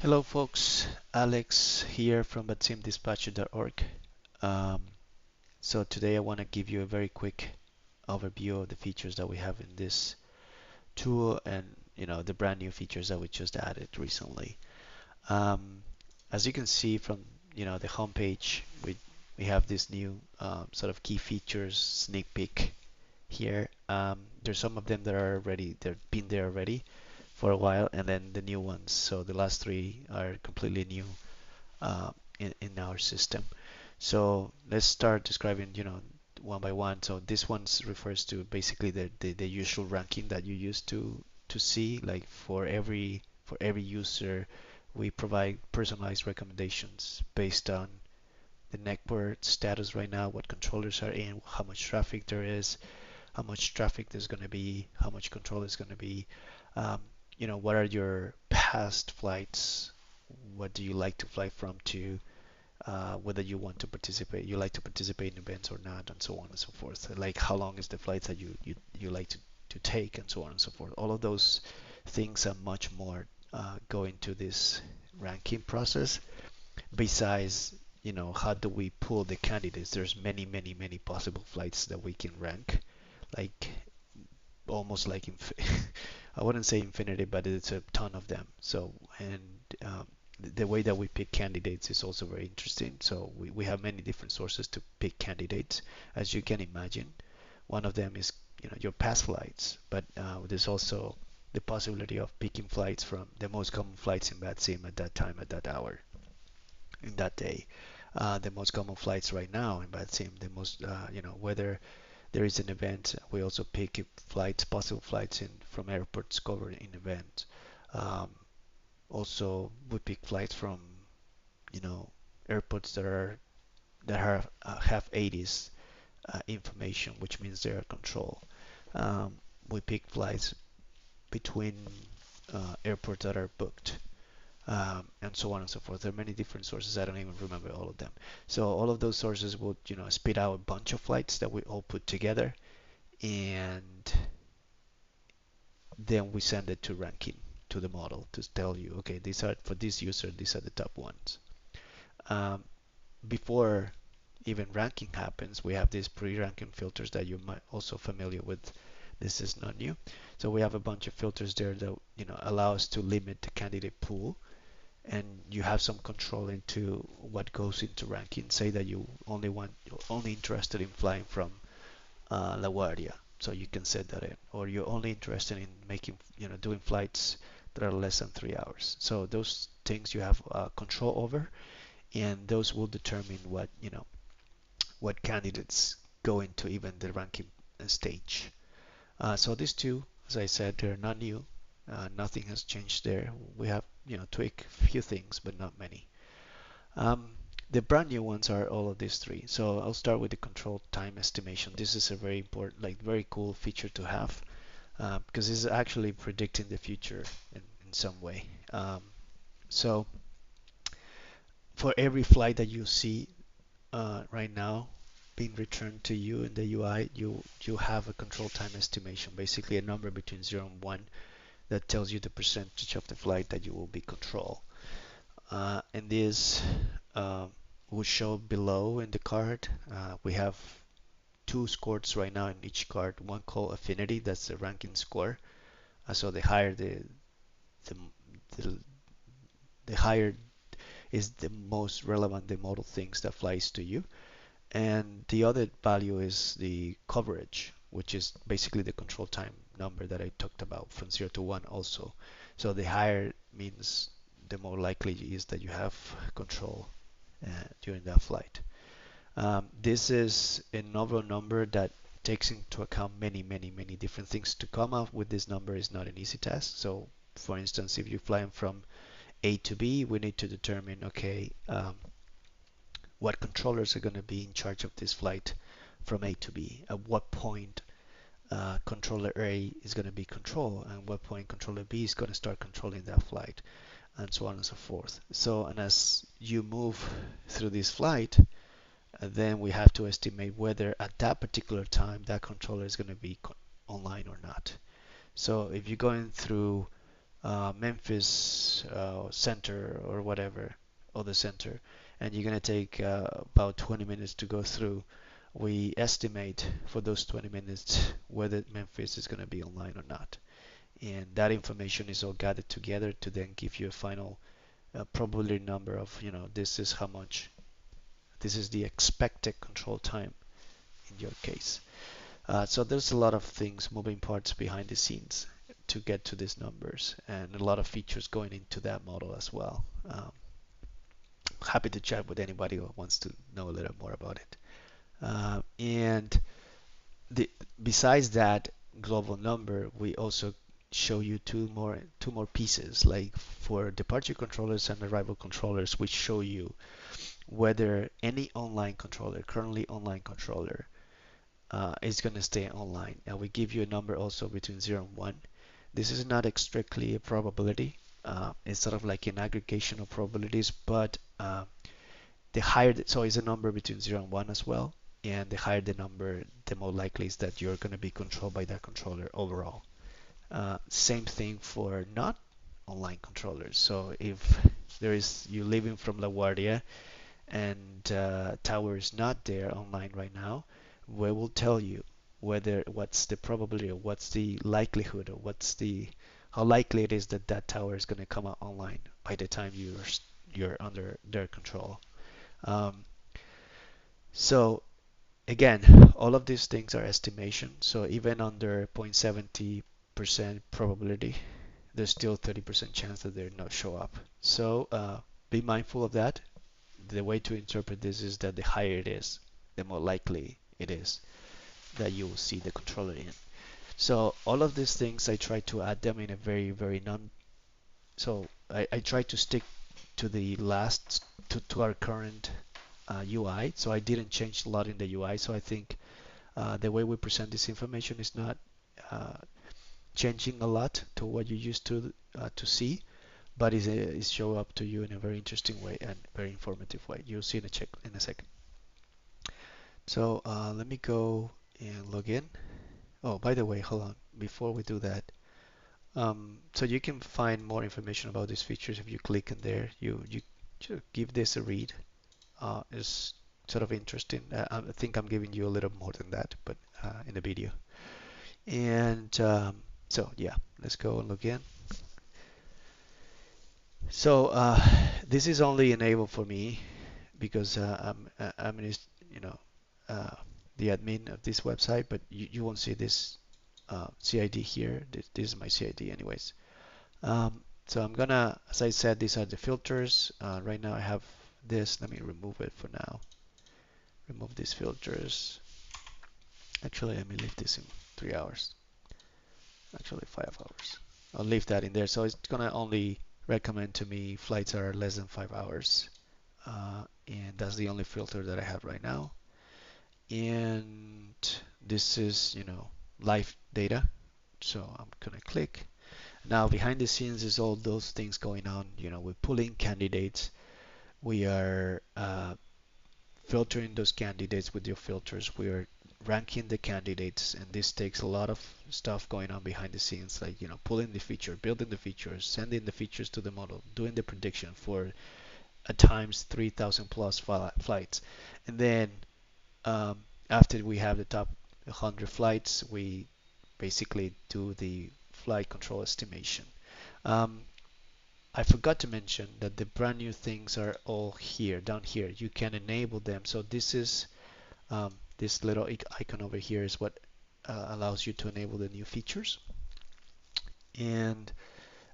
Hello folks, Alex here from VATSIMDispatcher.org. Um, so today I want to give you a very quick overview of the features that we have in this tool and the brand new features that we just added recently. Um, as you can see from the homepage, we have this new sort of key features sneak peek here. There's some of them that are already they've been there already for a while, and then the new ones. So the last three are completely new uh, in our system. So let's start describing, one by one. So this one refers to basically the usual ranking that you used to see. Like for every user, we provide personalized recommendations based on the network status right now, what controllers are in, how much traffic there is, how much traffic there's going to be, how much control is going to be. Um, what are your past flights? What do you like to fly from to? Whether you like to participate in events or not, and so on and so forth. Like how long is the flight that you like to take, and so on and so forth. All of those things and much more go into this ranking process. Besides, how do we pull the candidates? There's many, many, many possible flights that we can rank, like almost like I wouldn't say infinity, but it's a ton of them. So, and the way that we pick candidates is also very interesting. So we have many different sources to pick candidates, as you can imagine. One of them is your past flights, but there's also the possibility of picking flights from the most common flights in VATSIM at that time, at that hour, in that day. The most common flights right now in VATSIM, the most whether there is an event. We also pick flights, possible flights in from airports covered in event. Um, Also, we pick flights from you know airports that have 80s information, which means they are control. We pick flights between airports that are booked. And so on and so forth. There are many different sources. I don't even remember all of them. So all of those sources will, spit out a bunch of flights that we all put together, and then we send it to ranking to the model to tell you, okay, these are for this user, these are the top ones. Um, Before even ranking happens, we have these pre-ranking filters that you might also familiar with. This is not new. So we have a bunch of filters there that allow us to limit the candidate pool, and you have some control into what goes into ranking. Say that you're only interested in flying from LaGuardia, so you can set that in, or you're only interested in making, doing flights that are less than 3 hours. So those things you have control over, and those will determine what candidates go into even the ranking stage. So these two, as I said, they're not new. Nothing has changed there. We have tweaked a few things, but not many. Um, the brand new ones are all of these three. So I'll start with the control time estimation. This is a very important, like very cool feature to have because it's actually predicting the future in some way. So for every flight that you see right now being returned to you in the UI, you have a control time estimation, basically a number between 0 and 1 that tells you the percentage of the flight that you will be control. And this uh, will show below in the card. We have two scores right now in each card. One called affinity, that's the ranking score. So the higher the, the the higher is the most relevant the model thinks that flies to you. And the other value is the coverage, which is basically the control time number that I talked about from 0 to 1 also. So the higher means the more likely is that you have control during that flight. This is a novel number that takes into account many, many, many different things. To come up with this number is not an easy task. So, for instance, if you're flying from A to B, we need to determine, okay, what controllers are going to be in charge of this flight from A to B. At what point controller A is going to be control, and what point controller B is going to start controlling that flight, and so on and so forth. So, and as you move through this flight, then we have to estimate whether at that particular time that controller is going to be online or not. So if you're going through Memphis center or whatever, or the center, and you're gonna take about 20 minutes to go through, we estimate for those 20 minutes whether Memphis is gonna be online or not. And that information is all gathered together to then give you a final probability number of, this is how much, this is the expected control time in your case. So there's a lot of things, moving parts behind the scenes to get to these numbers, and a lot of features going into that model as well. Happy to chat with anybody who wants to know a little more about it. And the, besides that global number, we also show you two more pieces. Like for departure controllers and arrival controllers, we show you whether any online controller, currently online controller, is going to stay online. And we give you a number also between 0 and 1. This is not strictly a probability. It's sort of like an aggregation of probabilities, but the higher, so it's a number between 0 and 1 as well. And the higher the number, the more likely is that you're going to be controlled by that controller overall. Same thing for not online controllers. So if there is you living from LaGuardia and tower is not there online right now, we will tell you whether what's the probability or what's the likelihood or what's the how likely it is that that tower is going to come out online by the time you're under their control. Um, so again, all of these things are estimation. So even under 0.70% probability, there's still 30% chance that they not show up. So be mindful of that. The way to interpret this is that the higher it is, the more likely it is that you will see the controller in. So all of these things, I try to add them in a very, very non. So I try to stick to the last to our current UI. So I didn't change a lot in the UI. So I think the way we present this information is not uh, changing a lot to what you used to see, but is show up to you in a very interesting way and very informative way. You'll see in a second. So let me go and log in. Oh, by the way, hold on. Before we do that, so you can find more information about these features if you click in there. You give this a read. It's sort of interesting. I think I'm giving you a little more than that, but in the video. And so yeah, let's go and log in. So this is only enabled for me because I'm you know uh, the admin of this website, but you won't see this CID here. This is my CID anyways. So I'm gonna, as I said, these are the filters. Right now I have this. Let me remove it for now. Remove these filters. Actually, let me leave this in 3 hours. Actually, 5 hours. I'll leave that in there. So it's gonna only recommend to me flights that are less than 5 hours. And that's the only filter that I have right now. And this is, live data. So I'm gonna click. Now behind the scenes is all those things going on. We're pulling candidates. We are filtering those candidates with your filters. We are ranking the candidates, and this takes a lot of stuff going on behind the scenes, like pulling the feature, building the features, sending the features to the model, doing the prediction for at times 3,000 plus flights, and then after we have the top 100 flights, we basically do the flight control estimation. Um, I forgot to mention that the brand new things are all here, down here. You can enable them. So this is this little icon over here is what allows you to enable the new features. And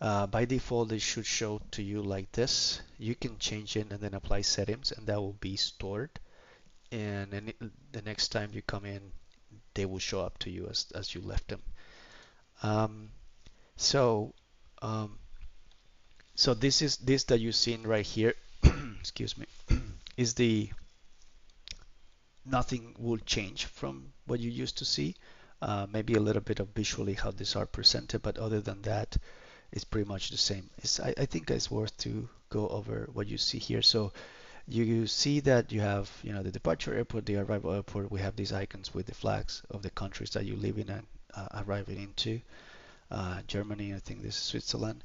by default, it should show to you like this. You can change it and then apply settings, and that will be stored. And then the next time you come in, they will show up to you as you left them. Um, so um, so this that you're seeing right here, excuse me, is the nothing will change from what you used to see. Maybe a little bit of visually how these are presented, but other than that, it's pretty much the same. I think it's worth to go over what you see here. So you see that you have, the departure airport, the arrival airport. We have these icons with the flags of the countries that you live in and arriving into. Germany, I think this is Switzerland.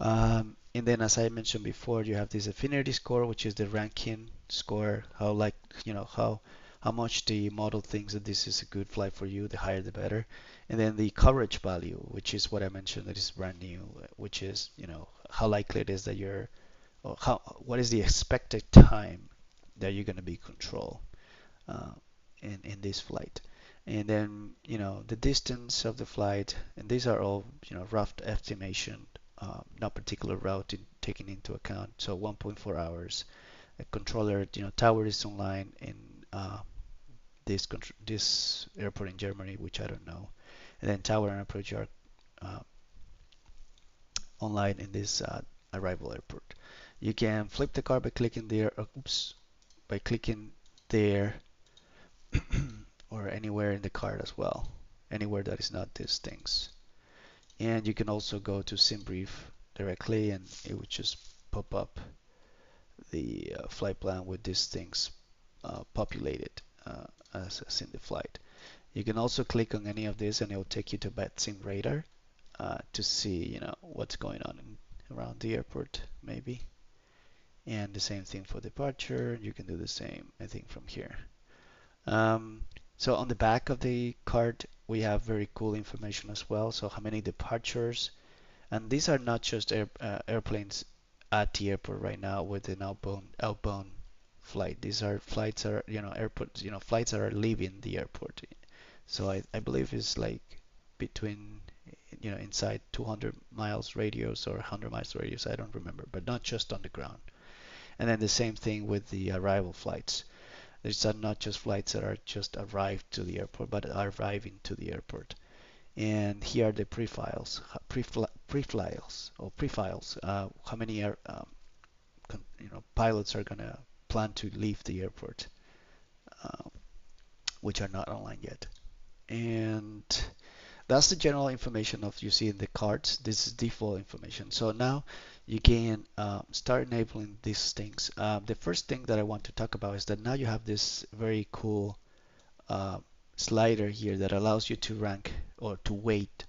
And then, as I mentioned before, you have this affinity score, which is the ranking score, how like how much the model thinks that this is a good flight for you. The higher, the better. And then the coverage value, which is what I mentioned, that is brand new, which is how likely it is that you're, or what is the expected time that you're going to be control uh, in this flight. And then, the distance of the flight, and these are all, rough estimation, not particular route taken into account. So 1.4 hours. A controller, tower is online in this airport in Germany, which I don't know. And then tower and approach are uh, online in this arrival airport. You can flip the car by clicking there. Oops, by clicking there or anywhere in the card as well, anywhere that is not these things. And you can also go to SimBrief directly, and it would just pop up the flight plan with these things populated as in the flight. You can also click on any of this, and it will take you to VATSIM radar to see, what's going on around the airport, maybe. And the same thing for departure. You can do the same, I think, from here. Um, so on the back of the card, we have very cool information as well. So how many departures, and these are not just airplanes at the airport right now with an outbound flight. These are flights are airports flights that are leaving the airport. So I believe it's like between inside 200 miles radius or 100 miles radius. I don't remember, but not just on the ground. And then the same thing with the arrival flights. These are not just flights that are just arrived to the airport, but are arriving to the airport. And here are the pre-files, or pre-files. How many pilots are gonna plan to leave the airport, uh, which are not online yet. And that's the general information of you see in the cards. This is default information. So now you can start enabling these things. The first thing that I want to talk about is that now you have this very cool uh, slider here that allows you to rank or to weight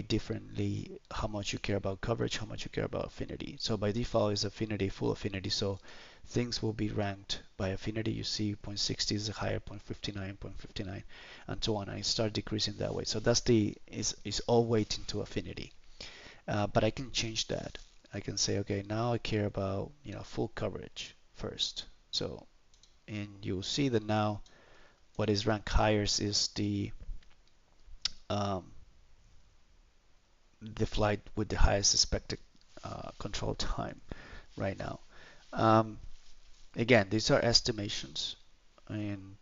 differently how much you care about coverage, how much you care about affinity. So by default is affinity, full affinity. So things will be ranked by affinity. You see 0.60 is higher, 0.59, 0.59, and so on. And it starts decreasing that way. So that's is all weighting to affinity. But I can change that. I can say, okay, now I care about full coverage first. So and you'll see that now what is ranked highest is um, the flight with the highest expected control time right now. Um, Again, these are estimations, and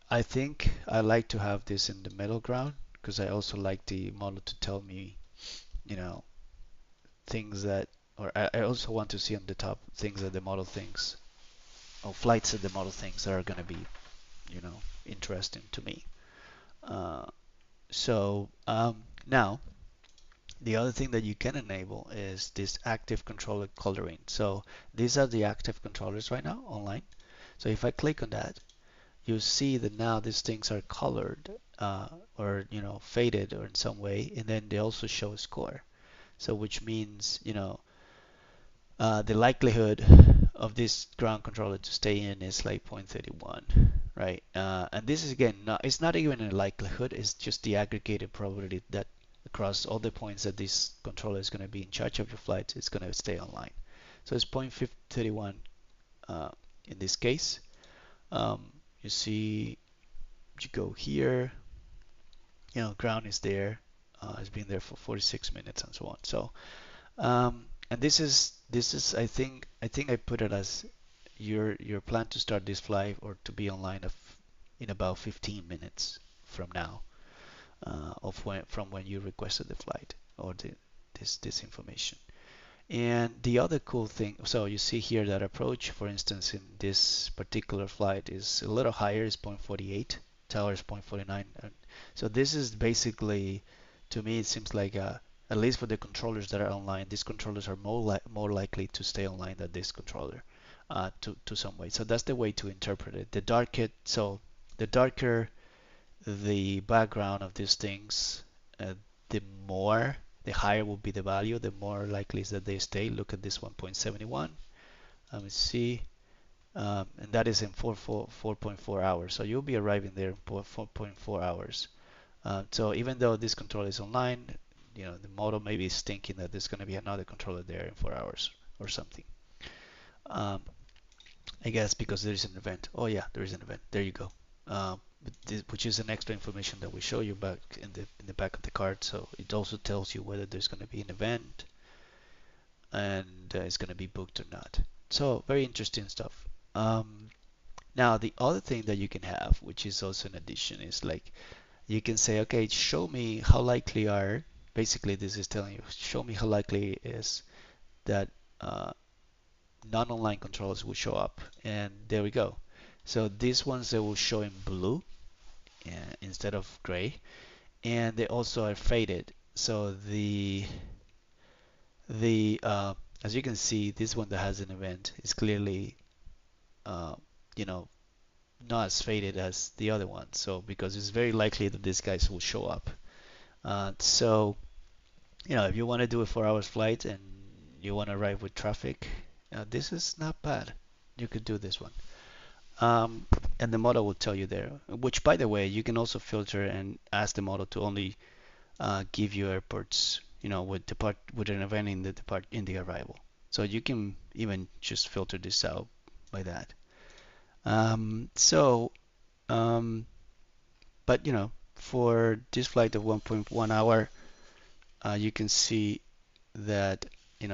I think I like to have this in the middle ground because I also like the model to tell me, you know, things that, or I also want to see on the top things that the model thinks, or flights that the model thinks are going to be, interesting to me. Uh, so now the other thing that you can enable is this active controller coloring. So these are the active controllers right now online. So if I click on that, you see that now these things are colored or faded or in some way, and then they also show a score. So which means the likelihood of this ground controller to stay in is like 0.31, right? And this is again it's not even a likelihood, it's just the aggregated probability that across all the points that this controller is going to be in charge of your flight, it's going to stay online. So it's 0.31 uh, in this case. Um, you see, you go here, ground is there, it's been there for 46 minutes and so on. So and this is I think I put it as your plan to start this flight or to be online in about 15 minutes from now, from when you requested the flight or this information. And the other cool thing, so you see here that approach, for instance, in this particular flight is a little higher, is 0.48, tower is 0.49. So this is basically, to me, it seems like at least for the controllers that are online, these controllers are more likely to stay online than this controller, to some way. So that's the way to interpret it. The darker the background of these things, uh, the higher will be the value, the more likely is that they stay. Look at this 1.71. Let me see. And that is in 4.4 hours. So you'll be arriving there in 4.4 hours. So even though this controller is online, the model maybe is thinking that there's going to be another controller there in 4 hours or something. Um, I guess because there is an event. Oh yeah, there is an event. There you go. Which is an extra information that we show you back in the back of the card. So it also tells you whether there's going to be an event and it's going to be booked or not. So very interesting stuff. Now the other thing that you can have, which is also an addition, is like you can say, okay, show me how likely are. Basically, this is telling you, show me how likely it is that uh, non-online controllers will show up. And there we go. So these ones they will show in blue instead of gray, and they also are faded. So the as you can see, this one that has an event is clearly uh, you know not as faded as the other one. So because it's very likely that these guys will show up. So if you want to do a 4 hours flight and you want to arrive with traffic, this is not bad. You could do this one. Um, and the model will tell you there. Which, by the way, you can also filter and ask the model to only give you airports, with an event in the arrival. So you can even just filter this out by that. So, um, but for this flight of 1.1 hour, you can see that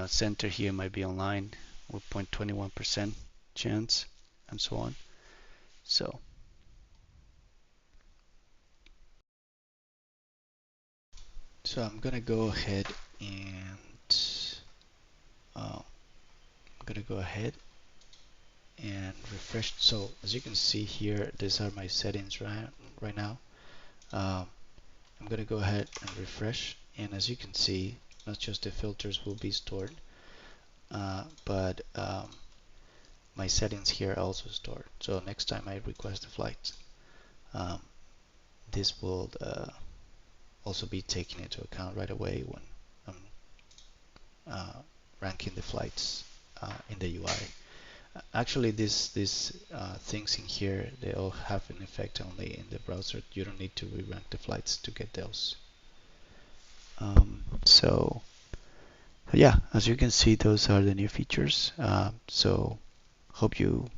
center here might be online with 0.21% chance and so on. So I'm gonna go ahead and refresh. So as you can see here, these are my settings right now. Um, I'm gonna go ahead and refresh, and as you can see, not just the filters will be stored, but my settings here are also stored. So next time I request a flight, um, this will also be taken into account right away when I'm ranking the flights in the UI. Actually, these things in here, they all have an effect only in the browser. You don't need to re-rank the flights to get those. So yeah, as you can see, those are the new features. So hope you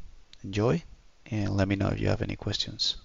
enjoy, and let me know if you have any questions.